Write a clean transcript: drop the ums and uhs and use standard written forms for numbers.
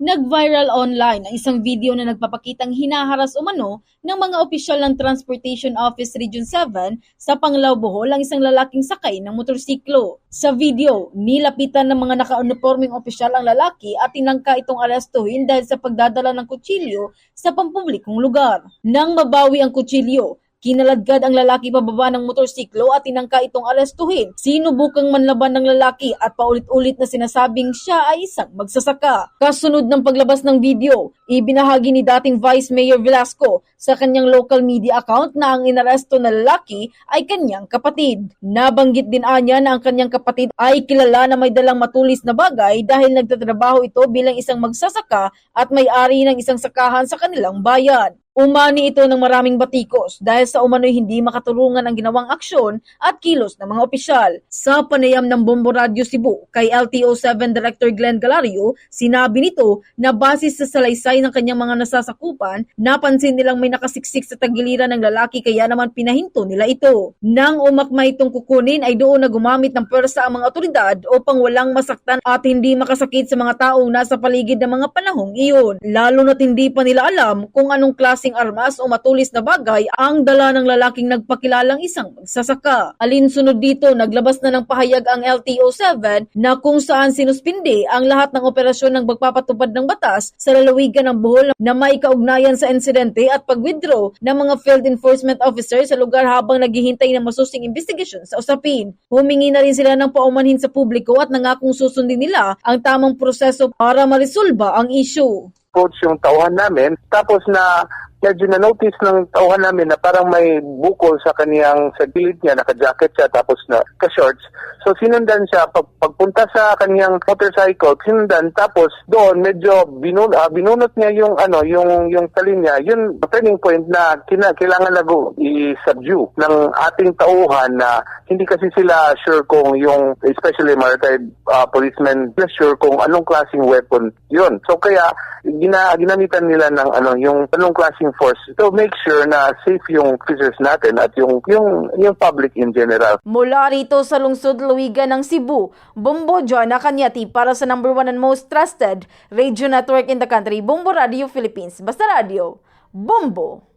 Nag-viral online ang isang video na nagpapakitang hinaharas umano ng mga opisyal ng Transportation Office Region 7 sa Panglao, Bohol ang isang lalaking sakay ng motorsiklo. Sa video, nilapitan ng mga naka-uniforming opisyal ang lalaki at tinangka itong arestuhin dahil sa pagdadala ng kutsilyo sa pampublikong lugar. Nang mabawi ang kutsilyo, kinaladkad ang lalaki pababa ng motorsiklo at tinangka itong arestuhin. Sinubukang manlaban ng lalaki at paulit-ulit na sinasabing siya ay isang magsasaka. Kasunod ng paglabas ng video, ibinahagi ni dating Vice Mayor Velasco sa kanyang local media account na ang inaresto na lalaki ay kanyang kapatid. Nabanggit din anya na ang kanyang kapatid ay kilala na may dalang matulis na bagay dahil nagtatrabaho ito bilang isang magsasaka at may-ari ng isang sakahan sa kanilang bayan. Umani ito ng maraming batikos dahil sa umano'y hindi makatulungan ang ginawang aksyon at kilos ng mga opisyal. Sa panayam ng Bombo Radio Cebu kay LTO7 Director Glenn Galario, sinabi nito na base sa salaysay ng kanyang mga nasasakupan, napansin nilang may nakasiksik sa tagiliran ng lalaki kaya naman pinahinto nila ito. Nang umakmay itong kukunin ay doon na gumamit ng pwersa ang mga otoridad upang walang masaktan at hindi makasakit sa mga taong nasa paligid ng mga panahong iyon. Lalo na't hindi pa nila alam kung anong klaseng armas o matulis na bagay ang dala ng lalaking nagpakilalang isang magsasaka. Alinsunod dito, naglabas na ng pahayag ang LTO7 na kung saan sinuspindi ang lahat ng operasyon ng pagpapatupad ng batas sa lalawigan ng Bohol na may kaugnayan sa insidente at pag-withdraw ng mga field enforcement officers sa lugar habang naghihintay ng masusing investigasyon sa usapin. Humingi na rin sila ng paumanhin sa publiko at nangakong susundin nila ang tamang proseso para marisolba ang issue. Coach yung tauhan namin, tapos na medyo na-notice ng tauhan namin na parang may bukol sa kaniyang sa gilid niya, naka-jacket siya tapos na ka-shorts. So sinundan siya, pagpunta sa kaniyang motorcycle, sinundan tapos doon medyo binunot niya yung yung tali niya, yung turning point na kailangan i-subdue ng ating tauhan na hindi kasi sila sure kung yung, especially retired policemen, sure kung anong klaseng weapon yun. So kaya ginamitan nila ng yung anong klaseng force to make sure na safe yung officers natin at yung public in general. Mula rito sa lungsod Luigan ng Cebu, Bombo Joanna Cañati para sa #1 and most trusted radio network in the country, Bombo Radio Philippines. Basta Radio, Bombo!